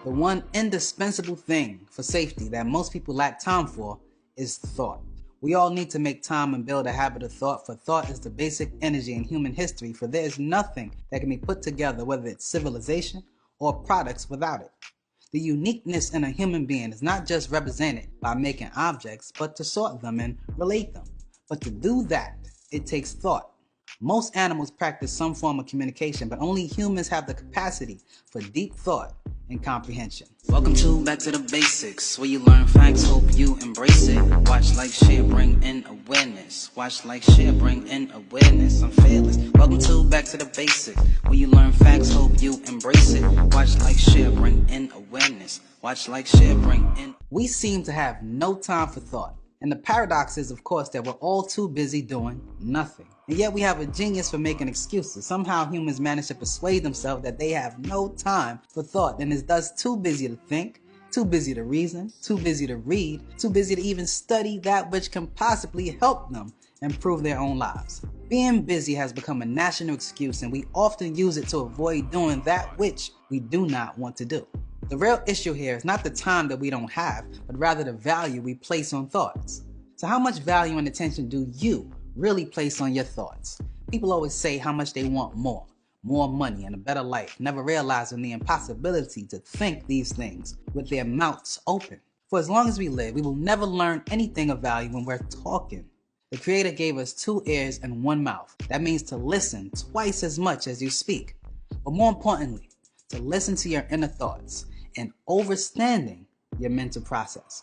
The one indispensable thing for safety that most people lack time for is thought. We all need to make time and build a habit of thought, for thought is the basic energy in human history, for there is nothing that can be put together, whether it's civilization or products, without it. The uniqueness in a human being is not just represented by making objects, but to sort them and relate them. But to do that, it takes thought. Most animals practice some form of communication, but only humans have the capacity for deep thought and comprehension. Welcome to Back to the Basics, where you learn facts, hope you embrace it. Watch, like, share, bring in awareness. Watch, like, share, bring in awareness. I'm fearless. Welcome to Back to the Basics, where you learn facts, hope you embrace it. Watch, like, share, bring in awareness. Watch, like, share, bring in. We seem to have no time for thought. And the paradox is, of course, that we're all too busy doing nothing. And yet we have a genius for making excuses. Somehow humans manage to persuade themselves that they have no time for thought and is thus too busy to think, too busy to reason, too busy to read, too busy to even study that which can possibly help them improve their own lives. Being busy has become a national excuse, and we often use it to avoid doing that which we do not want to do. The real issue here is not the time that we don't have, but rather the value we place on thoughts. So how much value and attention do you really place on your thoughts? People always say how much they want more money and a better life, never realizing the impossibility to think these things with their mouths open. For as long as we live, we will never learn anything of value when we're talking. The Creator gave us 2 ears and 1 mouth. That means to listen twice as much as you speak. But more importantly, to listen to your inner thoughts and understanding your mental process.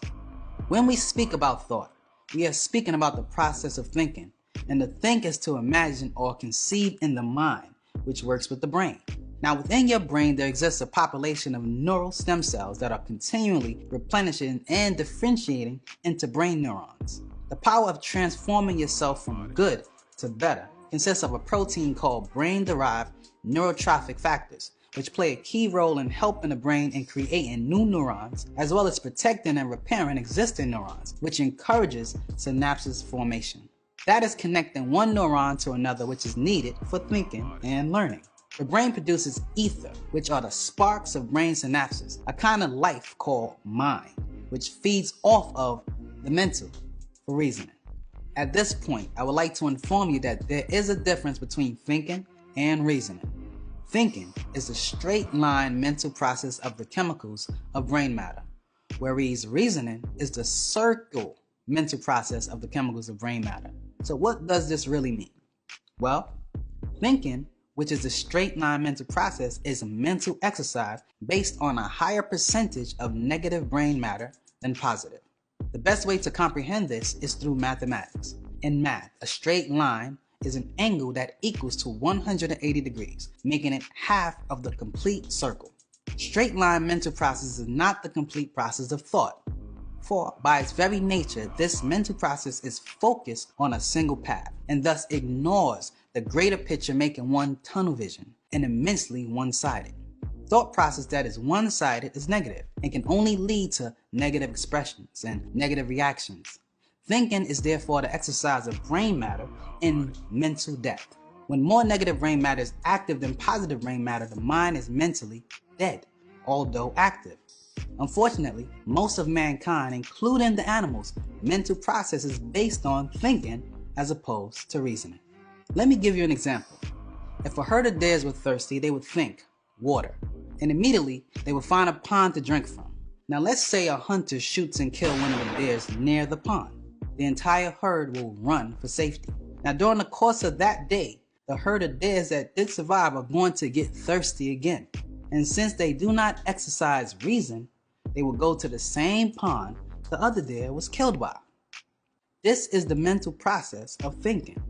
When we speak about thought, we are speaking about the process of thinking, and to think is to imagine or conceive in the mind, which works with the brain. Now, within your brain, there exists a population of neural stem cells that are continually replenishing and differentiating into brain neurons. The power of transforming yourself from good to better consists of a protein called brain-derived neurotrophic factors, which play a key role in helping the brain in creating new neurons, as well as protecting and repairing existing neurons, which encourages synapses formation. That is connecting one neuron to another, which is needed for thinking and learning. The brain produces ether, which are the sparks of brain synapses, a kind of life called mind, which feeds off of the mental for reasoning. At this point, I would like to inform you that there is a difference between thinking and reasoning. Thinking is the straight line mental process of the chemicals of brain matter, whereas reasoning is the circle mental process of the chemicals of brain matter. So what does this really mean? Well, thinking, which is the straight line mental process, is a mental exercise based on a higher percentage of negative brain matter than positive. The best way to comprehend this is through mathematics. In math, a straight line is an angle that equals to 180 degrees, making it half of the complete circle. Straight line mental process is not the complete process of thought, for by its very nature, this mental process is focused on a single path and thus ignores the greater picture, making one tunnel vision and immensely one-sided. Thought process that is one-sided is negative and can only lead to negative expressions and negative reactions. Thinking is therefore the exercise of brain matter in mental depth. When more negative brain matter is active than positive brain matter, the mind is mentally dead, although active. Unfortunately, most of mankind, including the animals, mental process is based on thinking as opposed to reasoning. Let me give you an example. If a herd of deers were thirsty, they would think water, and immediately they would find a pond to drink from. Now let's say a hunter shoots and kills one of the deers near the pond. The entire herd will run for safety. Now during the course of that day, the herd of deers that did survive are going to get thirsty again. And since they do not exercise reason, they will go to the same pond the other deer was killed by. This is the mental process of thinking.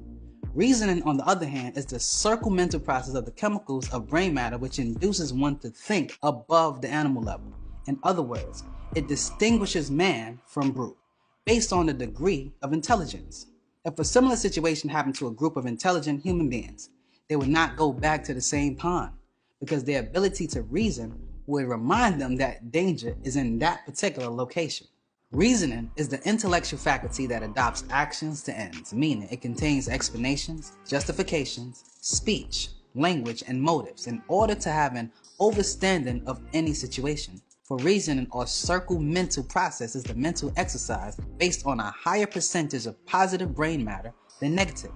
Reasoning, on the other hand, is the circle mental process of the chemicals of brain matter, which induces one to think above the animal level. In other words, it distinguishes man from brute based on the degree of intelligence. If a similar situation happened to a group of intelligent human beings, they would not go back to the same pond because their ability to reason would remind them that danger is in that particular location. Reasoning is the intellectual faculty that adopts actions to ends, meaning it contains explanations, justifications, speech, language, and motives in order to have an understanding of any situation. For reasoning or circle mental process is the mental exercise based on a higher percentage of positive brain matter than negative.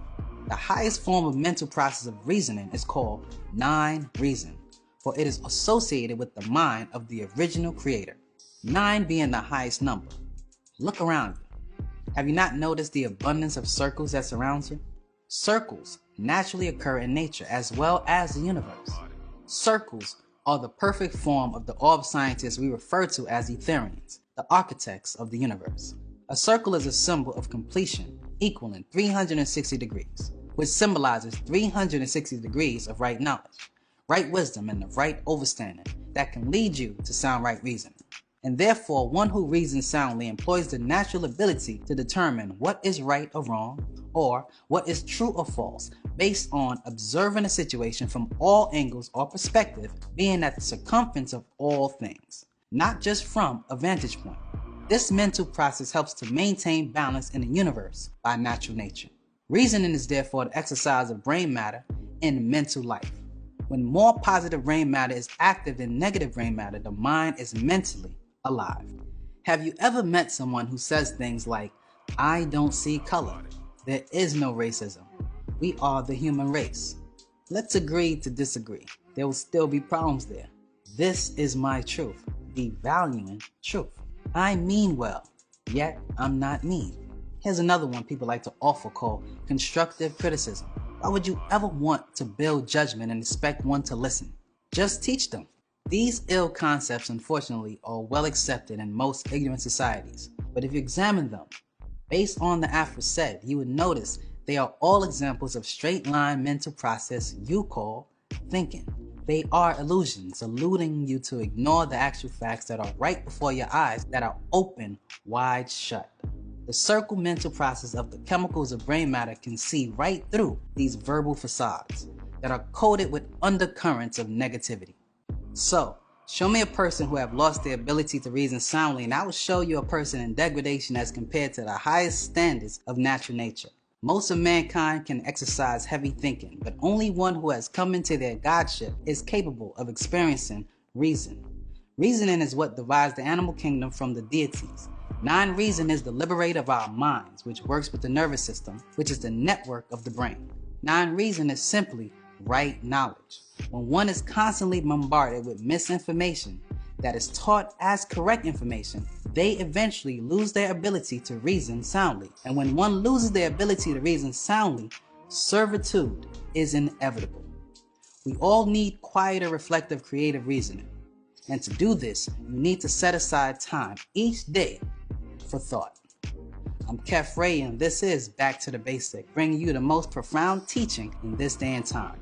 The highest form of mental process of reasoning is called non-reason, for it is associated with the mind of the original creator, 9 being the highest number. Look around you. Have you not noticed the abundance of circles that surrounds you? Circles naturally occur in nature as well as the universe. Circles are the perfect form of the orb scientists we refer to as Etherians, the architects of the universe. A circle is a symbol of completion equaling 360 degrees, which symbolizes 360 degrees of right knowledge, right wisdom, and the right understanding that can lead you to sound right reasoning. And therefore, one who reasons soundly employs the natural ability to determine what is right or wrong, or what is true or false, based on observing a situation from all angles or perspective, being at the circumference of all things, not just from a vantage point. This mental process helps to maintain balance in the universe by natural nature. Reasoning is therefore the exercise of brain matter in mental life. When more positive brain matter is active than negative brain matter, the mind is mentally alive. Have you ever met someone who says things like, "I don't see color. There is no racism. We are the human race"? Let's agree to disagree. There will still be problems there. This is my truth, devaluing truth. I mean well, yet I'm not mean. Here's another one people like to offer called constructive criticism. Why would you ever want to build judgment and expect one to listen? Just teach them. These ill concepts, unfortunately, are well accepted in most ignorant societies. But if you examine them, based on the aforesaid, you would notice they are all examples of straight-line mental process you call thinking. They are illusions, eluding you to ignore the actual facts that are right before your eyes that are open wide shut. The circle mental process of the chemicals of brain matter can see right through these verbal facades that are coated with undercurrents of negativity. So, show me a person who have lost their ability to reason soundly, and I will show you a person in degradation as compared to the highest standards of natural nature. Most of mankind can exercise heavy thinking, but only one who has come into their godship is capable of experiencing reason. Reasoning is what divides the animal kingdom from the deities. Non-reason is the liberator of our minds, which works with the nervous system, which is the network of the brain. Non-reason is simply right knowledge. When one is constantly bombarded with misinformation that is taught as correct information, they eventually lose their ability to reason soundly. And when one loses their ability to reason soundly, servitude is inevitable. We all need quieter, reflective, creative reasoning. And to do this, you need to set aside time each day for thought. I'm Kef Ray, and this is Back to the Basic, bringing you the most profound teaching in this day and time.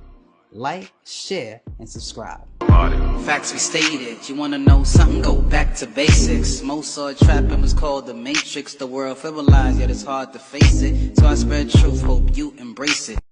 Like, share, and subscribe. Facts we stated. You wanna know something? Go back to basics. Mozart trapping was called the Matrix. The world frivolized, yet it's hard to face it. So I spread truth, hope you embrace it.